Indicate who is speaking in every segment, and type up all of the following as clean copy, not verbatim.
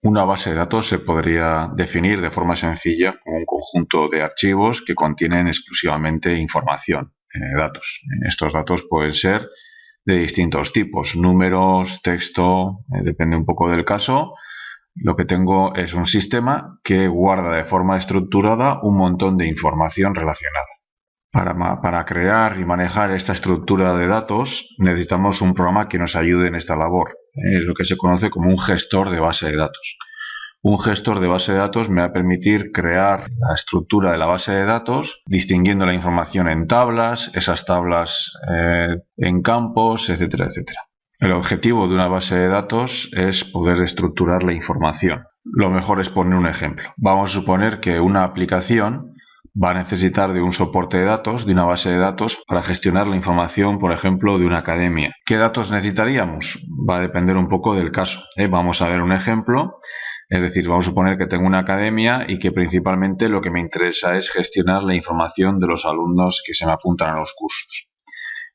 Speaker 1: Una base de datos se podría definir de forma sencilla como un conjunto de archivos que contienen exclusivamente información, datos. Estos datos pueden ser de distintos tipos, números, texto, depende un poco del caso. Lo que tengo es un sistema que guarda de forma estructurada un montón de información relacionada. Para crear y manejar esta estructura de datos necesitamos un programa que nos ayude en esta labor. Es lo que se conoce como un gestor de base de datos. Un gestor de base de datos me va a permitir crear la estructura de la base de datos, distinguiendo la información en tablas, esas tablas en campos, etcétera, etcétera. El objetivo de una base de datos es poder estructurar la información. Lo mejor es poner un ejemplo. Vamos a suponer que una aplicación va a necesitar de un soporte de datos, de una base de datos, para gestionar la información, por ejemplo, de una academia. ¿Qué datos necesitaríamos? Va a depender un poco del caso. Vamos a ver un ejemplo. Es decir, vamos a suponer que tengo una academia y que principalmente lo que me interesa es gestionar la información de los alumnos que se me apuntan a los cursos.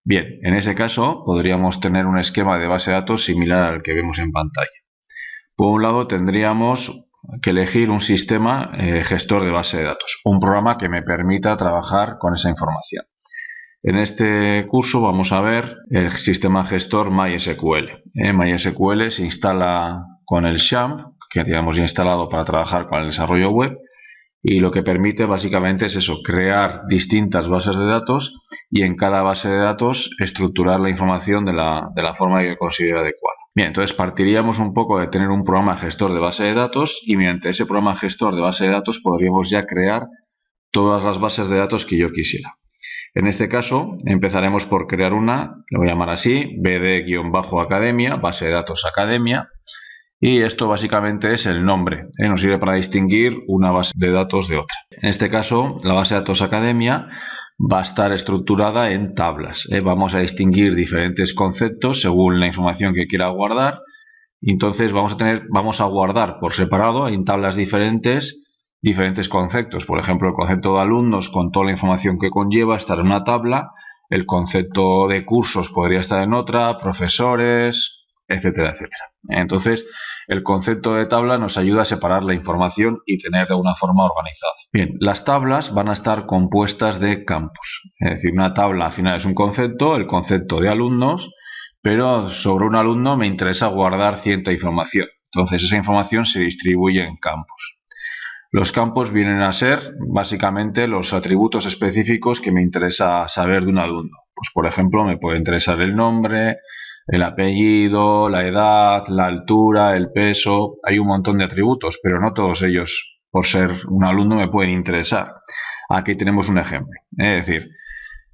Speaker 1: Bien, en ese caso podríamos tener un esquema de base de datos similar al que vemos en pantalla. Por un lado tendríamos que elegir un sistema gestor de base de datos, un programa que me permita trabajar con esa información. En este curso vamos a ver el sistema gestor MySQL. MySQL se instala con el XAMPP, que teníamos instalado para trabajar con el desarrollo web, y lo que permite básicamente es eso, crear distintas bases de datos y en cada base de datos estructurar la información de la forma que considere adecuada. Bien, entonces partiríamos un poco de tener un programa gestor de base de datos y mediante ese programa gestor de base de datos podríamos ya crear todas las bases de datos que yo quisiera. En este caso empezaremos por crear una, lo voy a llamar así, bd-academia, base de datos academia, y esto básicamente es el nombre, nos sirve para distinguir una base de datos de otra. En este caso, la base de datos academia va a estar estructurada en tablas. Vamos a distinguir diferentes conceptos según la información que quiera guardar. Entonces vamos a guardar por separado en tablas diferentes conceptos. Por ejemplo, el concepto de alumnos con toda la información que conlleva estar en una tabla. El concepto de cursos podría estar en otra, profesores, etcétera, etcétera. Entonces, el concepto de tabla nos ayuda a separar la información y tener de una forma organizada. Bien, las tablas van a estar compuestas de campos. Es decir, una tabla al final es un concepto, el concepto de alumnos, pero sobre un alumno me interesa guardar cierta información. Entonces, esa información se distribuye en campos. Los campos vienen a ser básicamente los atributos específicos que me interesa saber de un alumno. Pues, por ejemplo, me puede interesar el nombre, el apellido, la edad, la altura, el peso. Hay un montón de atributos, pero no todos ellos, por ser un alumno, me pueden interesar. Aquí tenemos un ejemplo. Es decir,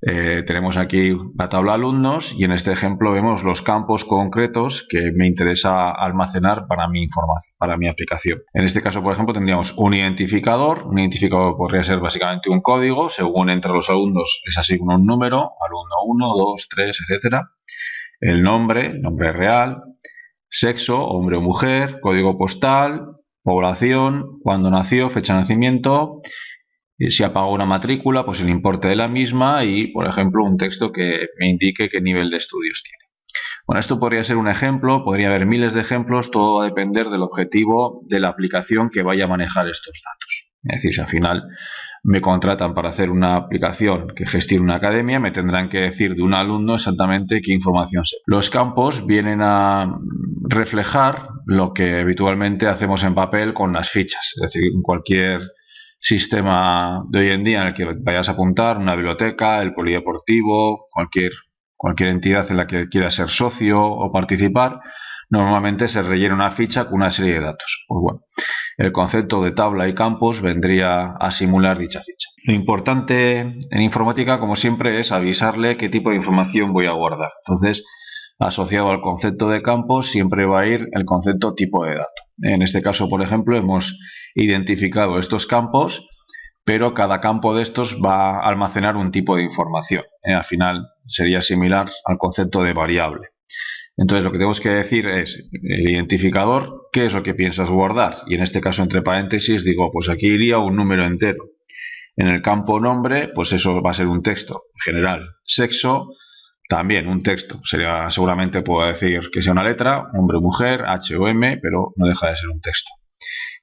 Speaker 1: tenemos aquí la tabla alumnos y en este ejemplo vemos los campos concretos que me interesa almacenar para mi información, para mi aplicación. En este caso, por ejemplo, tendríamos un identificador. Un identificador podría ser básicamente un código. Según entre los alumnos les asigno un número, alumno 1, 2, 3, etcétera. El nombre real, sexo, hombre o mujer, código postal, población, cuándo nació, fecha de nacimiento, si ha pagado una matrícula, pues el importe de la misma y, por ejemplo, un texto que me indique qué nivel de estudios tiene. Bueno, esto podría ser un ejemplo, podría haber miles de ejemplos, todo va a depender del objetivo de la aplicación que vaya a manejar estos datos. Es decir, si al final me contratan para hacer una aplicación que gestione una academia, me tendrán que decir de un alumno exactamente qué información sé. Los campos vienen a reflejar lo que habitualmente hacemos en papel con las fichas, es decir, en cualquier sistema de hoy en día en el que vayas a apuntar, una biblioteca, el polideportivo, cualquier entidad en la que quieras ser socio o participar, normalmente se rellena una ficha con una serie de datos. Pues bueno, el concepto de tabla y campos vendría a simular dicha ficha. Lo importante en informática, como siempre, es avisarle qué tipo de información voy a guardar. Entonces, asociado al concepto de campos, siempre va a ir el concepto tipo de dato. En este caso, por ejemplo, hemos identificado estos campos, pero cada campo de estos va a almacenar un tipo de información. Al final sería similar al concepto de variable. Entonces lo que tenemos que decir es el identificador, ¿qué es lo que piensas guardar? Y en este caso entre paréntesis digo, pues aquí iría un número entero. En el campo nombre, pues eso va a ser un texto general. Sexo, también un texto. Seguramente puedo decir que sea una letra, hombre o mujer, H o M, pero no deja de ser un texto.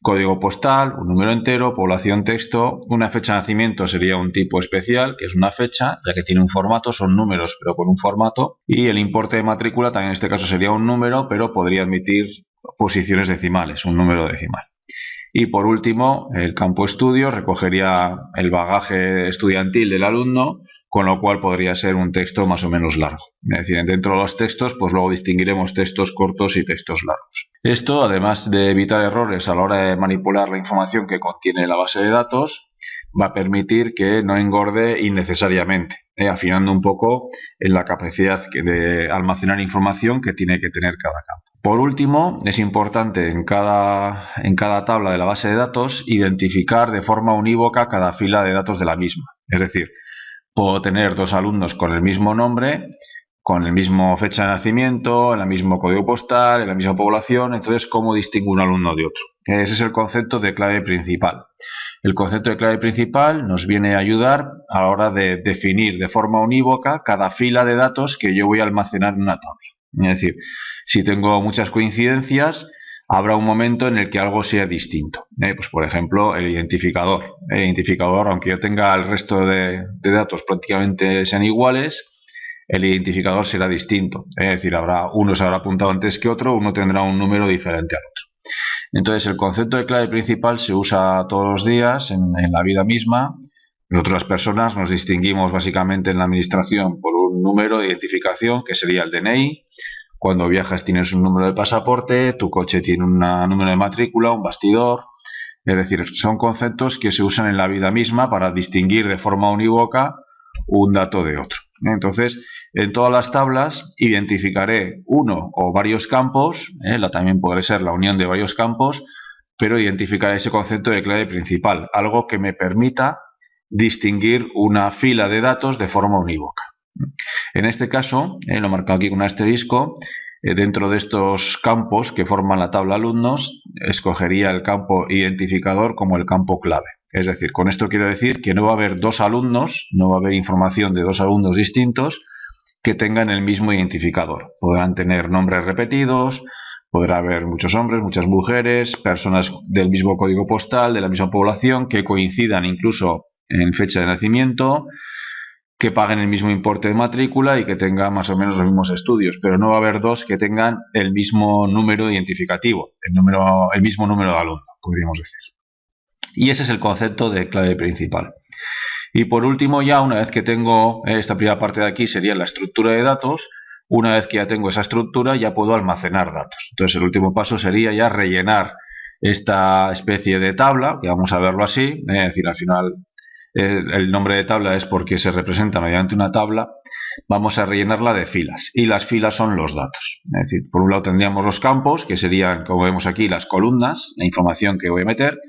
Speaker 1: código postal, un número entero, población texto, una fecha de nacimiento sería un tipo especial, que es una fecha, ya que tiene un formato, son números pero con un formato, y el importe de matrícula también en este caso sería un número, pero podría admitir posiciones decimales, un número decimal. Y por último, el campo estudio recogería el bagaje estudiantil del alumno, con lo cual podría ser un texto más o menos largo. Es decir, dentro de los textos, pues luego distinguiremos textos cortos y textos largos. Esto, además de evitar errores a la hora de manipular la información que contiene la base de datos, va a permitir que no engorde innecesariamente, afinando un poco en la capacidad de almacenar información que tiene que tener cada campo. Por último, es importante en cada tabla de la base de datos identificar de forma unívoca cada fila de datos de la misma. Es decir, puedo tener dos alumnos con el mismo nombre, con el mismo fecha de nacimiento, en el mismo código postal, en la misma población. Entonces, ¿cómo distingo un alumno de otro? Ese es el concepto de clave principal. El concepto de clave principal nos viene a ayudar a la hora de definir de forma unívoca cada fila de datos que yo voy a almacenar en una tabla. Es decir, si tengo muchas coincidencias, habrá un momento en el que algo sea distinto. Pues por ejemplo, el identificador. El identificador, aunque yo tenga el resto de datos prácticamente sean iguales, el identificador será distinto. Es decir, uno se habrá apuntado antes que otro, uno tendrá un número diferente al otro. Entonces, el concepto de clave principal se usa todos los días en la vida misma. Nosotros las personas nos distinguimos básicamente en la administración por un número de identificación, que sería el DNI. Cuando viajas tienes un número de pasaporte, tu coche tiene un número de matrícula, un bastidor. Es decir, son conceptos que se usan en la vida misma para distinguir de forma unívoca un dato de otro. Entonces, en todas las tablas identificaré uno o varios campos, también podrá ser la unión de varios campos, pero identificaré ese concepto de clave principal, algo que me permita distinguir una fila de datos de forma unívoca. En este caso, lo he marcado aquí con un asterisco, dentro de estos campos que forman la tabla alumnos, escogería el campo identificador como el campo clave. Es decir, con esto quiero decir que no va a haber dos alumnos, no va a haber información de dos alumnos distintos que tengan el mismo identificador. Podrán tener nombres repetidos, podrá haber muchos hombres, muchas mujeres, personas del mismo código postal, de la misma población, que coincidan incluso en fecha de nacimiento, que paguen el mismo importe de matrícula y que tengan más o menos los mismos estudios, pero no va a haber dos que tengan el mismo número identificativo, el mismo número de alumno, podríamos decir. Y ese es el concepto de clave principal. Y por último, ya una vez que tengo esta primera parte de aquí, sería la estructura de datos. Una vez que ya tengo esa estructura, ya puedo almacenar datos. Entonces, el último paso sería ya rellenar esta especie de tabla, que vamos a verlo así, es decir, al final el nombre de tabla es porque se representa mediante una tabla. Vamos a rellenarla de filas, y las filas son los datos. Es decir, por un lado tendríamos los campos, que serían, como vemos aquí, las columnas, la información que voy a meter,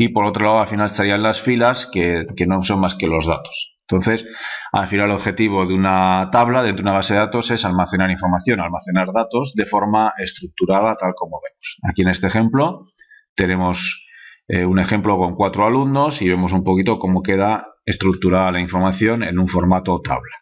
Speaker 1: y por otro lado al final estarían las filas que no son más que los datos. Entonces, al final el objetivo de una tabla dentro de una base de datos es almacenar información, almacenar datos de forma estructurada tal como vemos. Aquí en este ejemplo tenemos un ejemplo con 4 alumnos y vemos un poquito cómo queda estructurada la información en un formato tabla.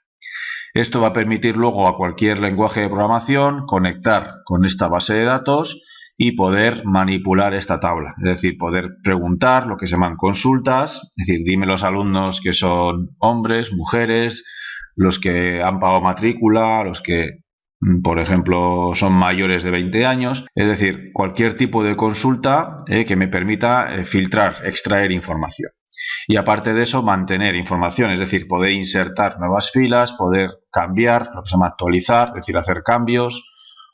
Speaker 1: Esto va a permitir luego a cualquier lenguaje de programación conectar con esta base de datos y poder manipular esta tabla, es decir, poder preguntar lo que se llaman consultas, es decir, dime los alumnos que son hombres, mujeres, los que han pagado matrícula, los que, por ejemplo, son mayores de 20 años, es decir, cualquier tipo de consulta que me permita filtrar, extraer información. Y aparte de eso, mantener información, es decir, poder insertar nuevas filas, poder cambiar, lo que se llama actualizar, es decir, hacer cambios,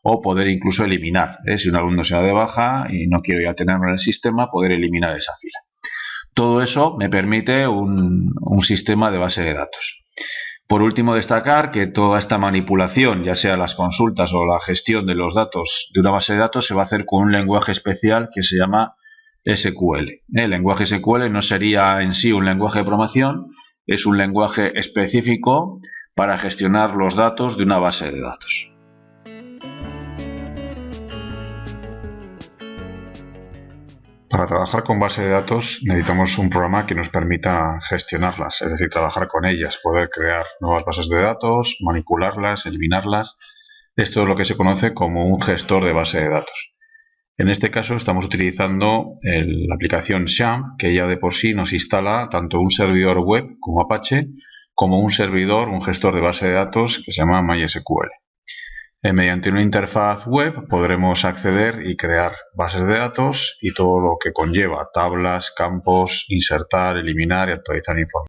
Speaker 1: o poder incluso eliminar. Si un alumno se da de baja y no quiero ya tenerlo en el sistema, poder eliminar esa fila. Todo eso me permite un sistema de base de datos. Por último, destacar que toda esta manipulación, ya sea las consultas o la gestión de los datos de una base de datos, se va a hacer con un lenguaje especial que se llama SQL. El lenguaje SQL no sería en sí un lenguaje de programación, es un lenguaje específico para gestionar los datos de una base de datos. Para trabajar con base de datos necesitamos un programa que nos permita gestionarlas, es decir, trabajar con ellas, poder crear nuevas bases de datos, manipularlas, eliminarlas. Esto es lo que se conoce como un gestor de base de datos. En este caso estamos utilizando la aplicación XAMPP, que ya de por sí nos instala tanto un servidor web como Apache, como un servidor, un gestor de base de datos que se llama MySQL. Mediante una interfaz web podremos acceder y crear bases de datos y todo lo que conlleva, tablas, campos, insertar, eliminar y actualizar información.